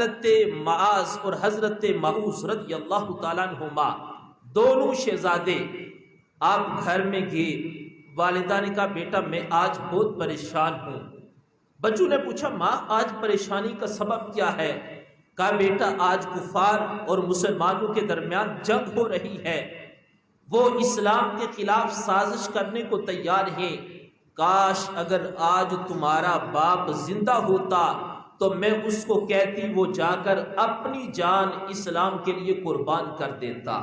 حضرت معاذ اور حضرت معوذ رضی اللہ تعالیٰ عنہما دونوں شہزادے آپ گھر میں گئے. والدہ نے کہا بیٹا میں آج بہت پریشان ہوں. بچوں نے پوچھا ماں آج پریشانی کا سبب کیا ہے؟ کہا بیٹا آج کفار اور مسلمانوں کے درمیان جنگ ہو رہی ہے، وہ اسلام کے خلاف سازش کرنے کو تیار ہیں. کاش اگر آج تمہارا باپ زندہ ہوتا تو میں اس کو کہتی وہ جا کر اپنی جان اسلام کے لیے قربان کر دیتا.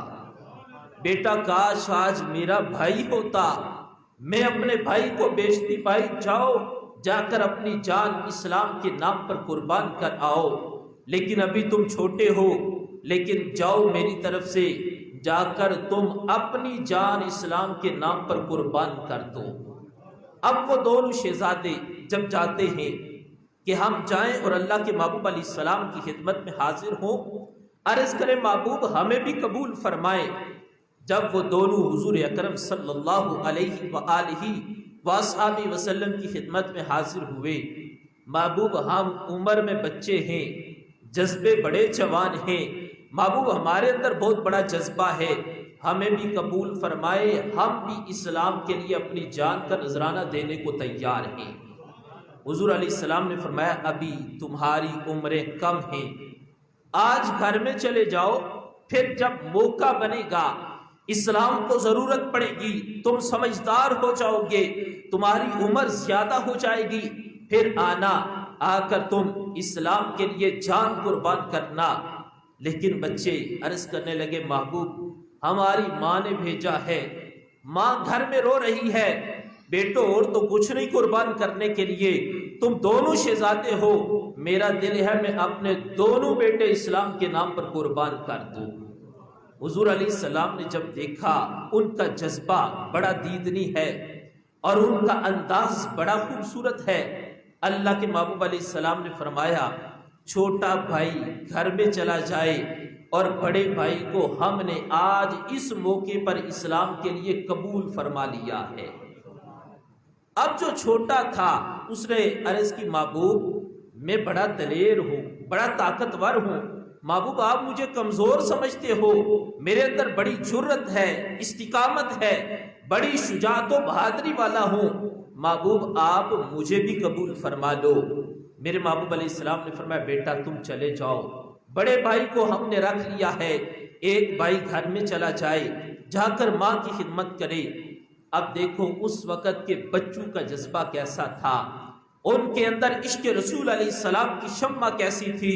بیٹا کاش آج میرا بھائی ہوتا، میں اپنے بھائی کو بیچتی، بھائی جاؤ جا کر اپنی جان اسلام کے نام پر قربان کر آؤ. لیکن ابھی تم چھوٹے ہو، لیکن جاؤ میری طرف سے جا کر تم اپنی جان اسلام کے نام پر قربان کر دو. اب وہ دونوں شہزادے جب جاتے ہیں کہ ہم جائیں اور اللہ کے محبوب علیہ السلام کی خدمت میں حاضر ہوں، عرض کریں محبوب ہمیں بھی قبول فرمائیں. جب وہ دونوں حضور اکرم صلی اللہ علیہ وآلہ وآلہ وسلم کی خدمت میں حاضر ہوئے. محبوب ہم عمر میں بچے ہیں، جذبے بڑے جوان ہیں، محبوب ہمارے اندر بہت بڑا جذبہ ہے، ہمیں بھی قبول فرمائے، ہم بھی اسلام کے لیے اپنی جان کا نذرانہ دینے کو تیار ہیں. حضور علیہ السلام نے فرمایا ابھی تمہاری عمریں کم ہیں، آج گھر میں چلے جاؤ، پھر جب موقع بنے گا اسلام کو ضرورت پڑے گی، تم سمجھدار ہو جاؤ گے، تمہاری عمر زیادہ ہو جائے گی، پھر آنا، آ کر تم اسلام کے لیے جان قربان کرنا. لیکن بچے عرض کرنے لگے محبوب ہماری ماں نے بھیجا ہے، ماں گھر میں رو رہی ہے، بیٹو اور تو کچھ نہیں قربان کرنے کے لیے، تم دونوں شہزادے ہو، میرا دل ہے میں اپنے دونوں بیٹے اسلام کے نام پر قربان کر دوں. حضور علیہ السلام نے جب دیکھا ان کا جذبہ بڑا دیدنی ہے اور ان کا انداز بڑا خوبصورت ہے، اللہ کے محبوب علیہ السلام نے فرمایا چھوٹا بھائی گھر میں چلا جائے اور بڑے بھائی کو ہم نے آج اس موقع پر اسلام کے لیے قبول فرما لیا ہے. اب جو چھوٹا تھا اس نے عرض کی محبوب میں بڑا دلیر ہوں، بڑا طاقتور ہوں، محبوب آپ مجھے کمزور سمجھتے ہو، میرے اندر بڑی جرت ہے، استقامت ہے، بڑی شجاعت و بہادری والا ہوں، محبوب آپ مجھے بھی قبول فرما لو. میرے محبوب علیہ السلام نے فرمایا بیٹا تم چلے جاؤ، بڑے بھائی کو ہم نے رکھ لیا ہے، ایک بھائی گھر میں چلا جائے، جا کر ماں کی خدمت کرے. اب دیکھو اس وقت کے بچوں کا جذبہ کیسا تھا، ان کے اندر عشق رسول علیہ السلام کی شمع کیسی تھی،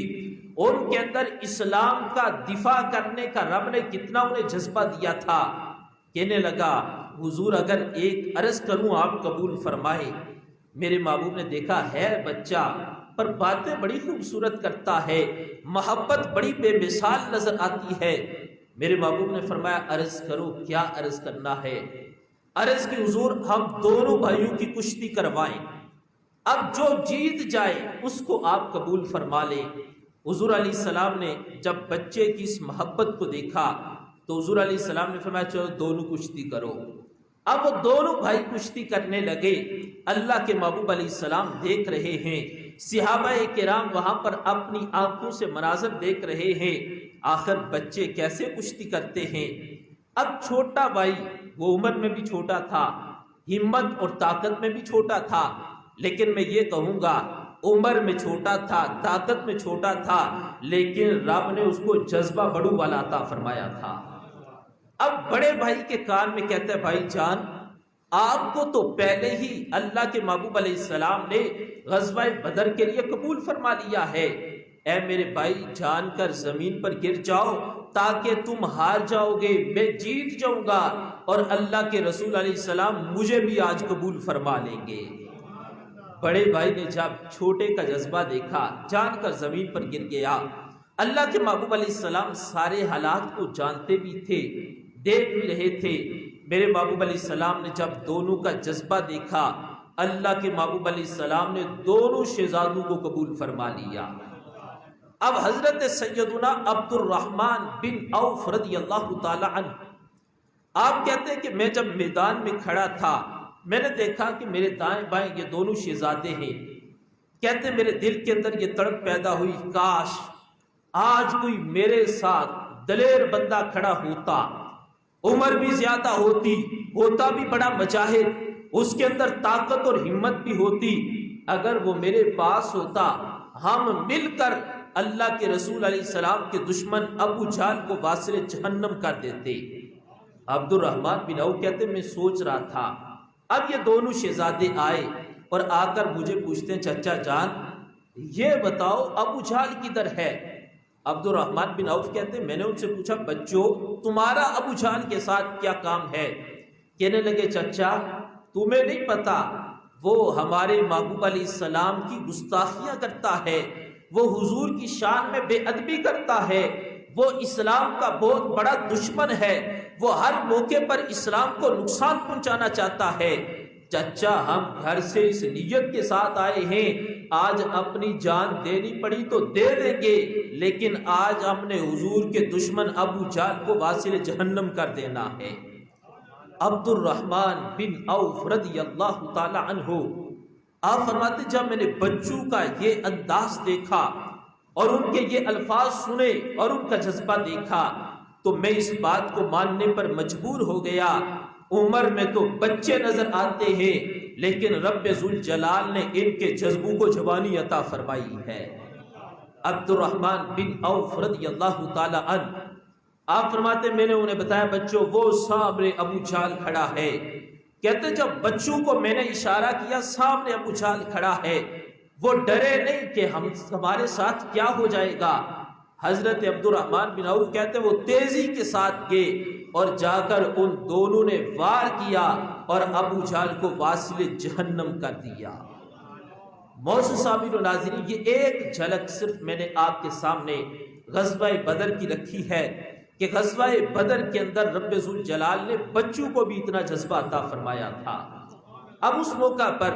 ان کے اندر اسلام کا دفاع کرنے کا رب نے کتنا انہیں جذبہ دیا تھا. کہنے لگا حضور اگر ایک عرض کروں آپ قبول فرمائے. میرے محبوب نے دیکھا ہے بچہ پر باتیں بڑی خوبصورت کرتا ہے، محبت بڑی بے مثال نظر آتی ہے. میرے محبوب نے فرمایا عرض کرو کیا عرض کرنا ہے. عرض کی حضور ہم دونوں بھائیوں کی کشتی کروائیں، اب جو جیت جائے اس کو آپ قبول فرما لیں. حضور علیہ السلام نے جب بچے کی اس محبت کو دیکھا تو حضور علیہ السلام نے فرمایا چلو دونوں کشتی کرو. اب وہ دونوں بھائی کشتی کرنے لگے. اللہ کے محبوب علیہ السلام دیکھ رہے ہیں، صحابہ کرام وہاں پر اپنی آنکھوں سے مناظر دیکھ رہے ہیں، آخر بچے کیسے کشتی کرتے ہیں. اب چھوٹا بھائی وہ عمر میں بھی چھوٹا تھا، ہمت اور طاقت میں بھی چھوٹا تھا، لیکن میں یہ کہوں گا عمر میں چھوٹا تھا، طاقت میں چھوٹا تھا، لیکن رب نے اس کو جذبہ بڑو والا عطا فرمایا تھا. اب بڑے بھائی کے کان میں کہتا ہے بھائی جان آپ کو تو پہلے ہی اللہ کے محبوب علیہ السلام نے غزوہ بدر کے لیے قبول فرما لیا ہے، اے میرے بھائی جان کر زمین پر گر جاؤ تاکہ تم ہار جاؤ گے، میں جیت جاؤں گا اور اللہ کے رسول علیہ السلام مجھے بھی آج قبول فرما لیں گے. بڑے بھائی نے جب چھوٹے کا جذبہ دیکھا جان کر زمین پر گر گیا. اللہ کے محبوب علیہ السلام سارے حالات کو جانتے بھی تھے، دیکھ بھی رہے تھے. میرے محبوب علیہ السلام نے جب دونوں کا جذبہ دیکھا اللہ کے محبوب علیہ السلام نے دونوں شہزادوں کو قبول فرما لیا. اب حضرت سیدنا عبد الرحمن بن عوف رضی اللہ تعالی عنہ آپ کہتے ہیں کہ میں جب میدان میں کھڑا تھا میں نے دیکھا کہ میرے دائیں بائیں یہ دونوں شہزادے ہیں. کہتے ہیں میرے دل کے اندر یہ تڑپ پیدا ہوئی کاش آج کوئی میرے ساتھ دلیر بندہ کھڑا ہوتا، عمر بھی زیادہ ہوتا بھی بڑا مجاہد، اس کے اندر طاقت اور ہمت بھی ہوتی، اگر وہ میرے پاس ہوتا ہم مل کر اللہ کے رسول علیہ السلام کے دشمن ابو جہل کو واصل جہنم کر دیتے۔ عبد الرحمن بن عوف کہتے میں سوچ رہا تھا، اب یہ دونوں شہزادے آئے اور آ کر مجھے پوچھتے ہیں چچا جان یہ بتاؤ ابو جہل کدھر ہے؟ عبد الرحمن بن عوف کہتے ہیں میں نے ان سے پوچھا بچوں تمہارا ابو جہل کے ساتھ کیا کام ہے؟ کہنے لگے چچا تمہیں نہیں پتا، وہ ہمارے محبوب علیہ السلام کی گستاخیاں کرتا ہے، وہ حضور کی شان میں بے ادبی کرتا ہے، وہ اسلام کا بہت بڑا دشمن ہے، وہ ہر موقع پر اسلام کو نقصان پہنچانا چاہتا ہے۔ چچا ہم گھر سے اس نیت کے ساتھ آئے ہیں، آج اپنی جان دینی پڑی تو دے دیں گے، لیکن آج ہم نے حضور کے دشمن ابو جہل کو واصل جہنم کر دینا ہے۔ عبد الرحمن بن عوف رضی اللہ تعالی عنہ آپ فرماتے جب میں نے بچوں کا یہ انداز دیکھا اور ان کے یہ الفاظ سنے اور ان کا جذبہ دیکھا تو میں اس بات کو ماننے پر مجبور ہو گیا، عمر میں تو بچے نظر آتے ہیں لیکن رب ذوالجلال نے ان کے جذبوں کو جوانی عطا فرمائی ہے۔ عبد الرحمن بن عوف رضی اللہ تعالی عنہ آپ فرماتے میں نے انہیں بتایا بچوں وہ سامنے ابو جہل کھڑا ہے، کہتے جب بچوں کو میں نے اشارہ کیا سامنے ابو جہل کھڑا ہے، وہ ڈرے نہیں کہ ہمارے ساتھ کیا ہو جائے گا۔ حضرت عبد الرحمن بن عوف کہتے وہ تیزی کے ساتھ گئے اور جا کر ان دونوں نے وار کیا اور ابو جہل کو واصل جہنم کر دیا۔ معزز سامعین و ناظرین یہ ایک جھلک صرف میں نے آپ کے سامنے غزوہ بدر کی رکھی ہے کہ غزوہ بدر کے اندر رب ذوالجلال نے بچوں کو بھی اتنا جذبہ عطا فرمایا تھا۔ اب اس موقع پر